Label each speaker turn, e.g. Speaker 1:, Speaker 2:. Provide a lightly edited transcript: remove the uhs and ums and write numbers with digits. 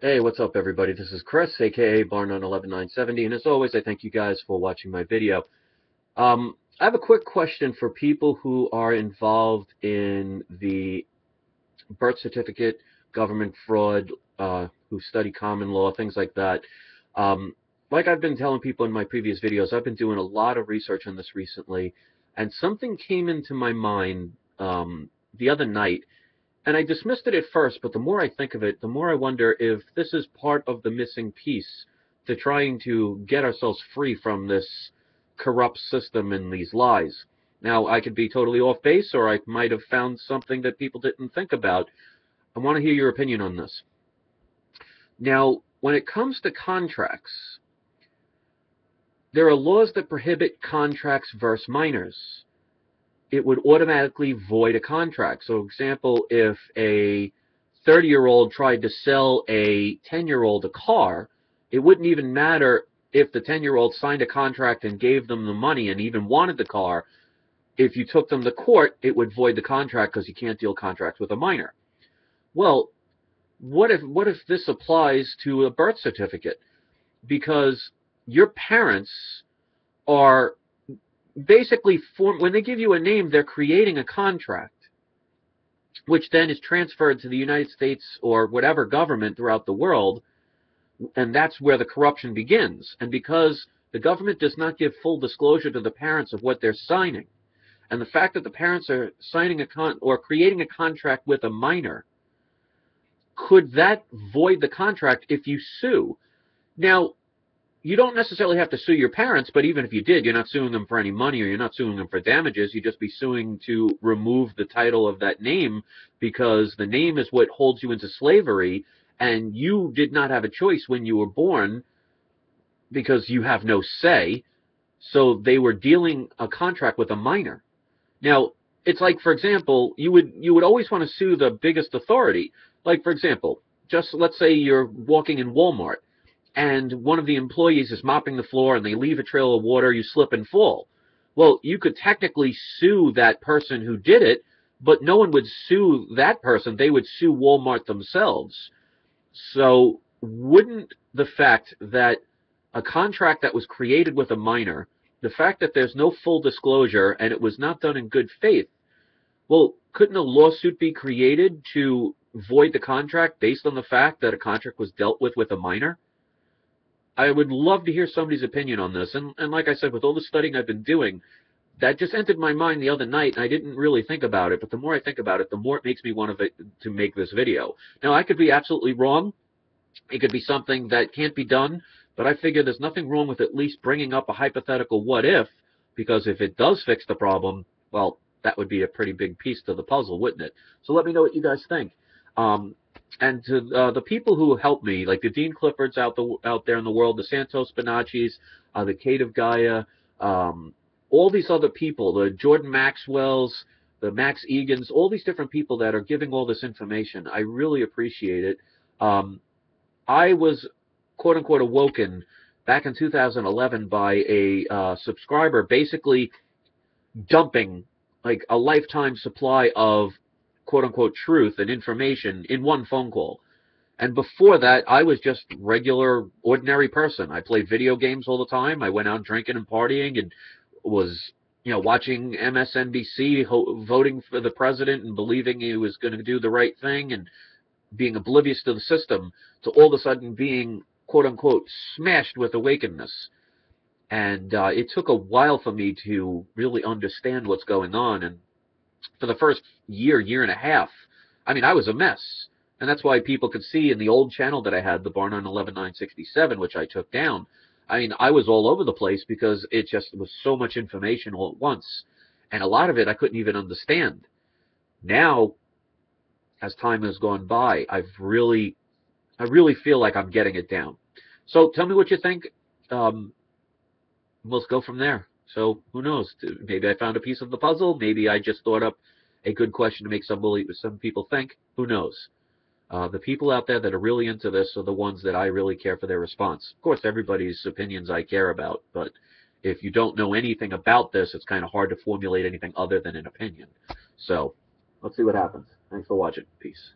Speaker 1: Hey, what's up, everybody? This is Chris, aka Barnon11970, and as always, I thank you guys for watching my video. I have a quick question for people who are involved in the birth certificate, government fraud, who study common law, things like that. Like I've been telling people in my previous videos, I've been doing a lot of research on this recently, and something came into my mind the other night. And I dismissed it at first, but the more I think of it, the more I wonder if this is part of the missing piece to trying to get ourselves free from this corrupt system and these lies. Now, I could be totally off base, or I might have found something that people didn't think about. I want to hear your opinion on this. Now, when it comes to contracts, there are laws that prohibit contracts versus minors. It would automatically void a contract. So, example, if a 30-year-old tried to sell a 10-year-old a car, it wouldn't even matter if the 10-year-old signed a contract and gave them the money and even wanted the car. If you took them to court, it would void the contract because you can't deal contracts with a minor. Well, what if this applies to a birth certificate? Because your parents are basically when they give you a name, they're creating a contract, which then is transferred to the United States or whatever government throughout the world, and that's where the corruption begins. And because the government does not give full disclosure to the parents of what they're signing, and the fact that the parents are signing or creating a contract with a minor, could that void the contract if you sue? Now, you don't necessarily have to sue your parents, but even if you did, you're not suing them for any money or you're not suing them for damages. You'd just be suing to remove the title of that name because the name is what holds you into slavery, and you did not have a choice when you were born because you have no say. So they were dealing a contract with a minor. Now, it's like, for example, you would always want to sue the biggest authority. Like, for example, just let's say you're walking in Walmart and one of the employees is mopping the floor and they leave a trail of water, you slip and fall. Well, you could technically sue that person who did it, but no one would sue that person. They would sue Walmart themselves. So wouldn't the fact that a contract that was created with a minor, the fact that there's no full disclosure and it was not done in good faith, well, couldn't a lawsuit be created to void the contract based on the fact that a contract was dealt with a minor? I would love to hear somebody's opinion on this. And like I said, with all the studying I've been doing, that just entered my mind the other night, and I didn't really think about it. But the more I think about it, the more it makes me want to make this video. Now, I could be absolutely wrong. It could be something that can't be done. But I figure there's nothing wrong with at least bringing up a hypothetical what if, because if it does fix the problem, well, that would be a pretty big piece to the puzzle, wouldn't it? So let me know what you guys think. And to the people who helped me, like the Dean Cliffords out there in the world, the Santos Bonaccis, the Kate of Gaia, all these other people, the Jordan Maxwells, the Max Egans, all these different people that are giving all this information. I really appreciate it. I was, quote unquote, awoken back in 2011 by a subscriber basically dumping like a lifetime supply of quote-unquote truth and information in one phone call. And before that, I was just regular, ordinary person. I played video games all the time. I went out drinking and partying and was, watching MSNBC, voting for the president and believing he was going to do the right thing and being oblivious to the system, to all of a sudden being, quote-unquote, smashed with awakeness. And it took a while for me to really understand what's going on. And for the first year and a half, I mean, I was a mess. And that's why people could see in the old channel that I had, the Barnon 11967, which I took down. I mean, I was all over the place because it just was so much information all at once. And a lot of it I couldn't even understand. Now, as time has gone by, I really feel like I'm getting it down. So tell me what you think. We'll go from there. So who knows? Maybe I found a piece of the puzzle. Maybe I just thought up a good question to make some people think. Who knows? The people out there that are really into this are the ones that I really care for their response. Of course, everybody's opinions I care about, but if you don't know anything about this, it's kind of hard to formulate anything other than an opinion. So let's see what happens. Thanks for watching. Peace.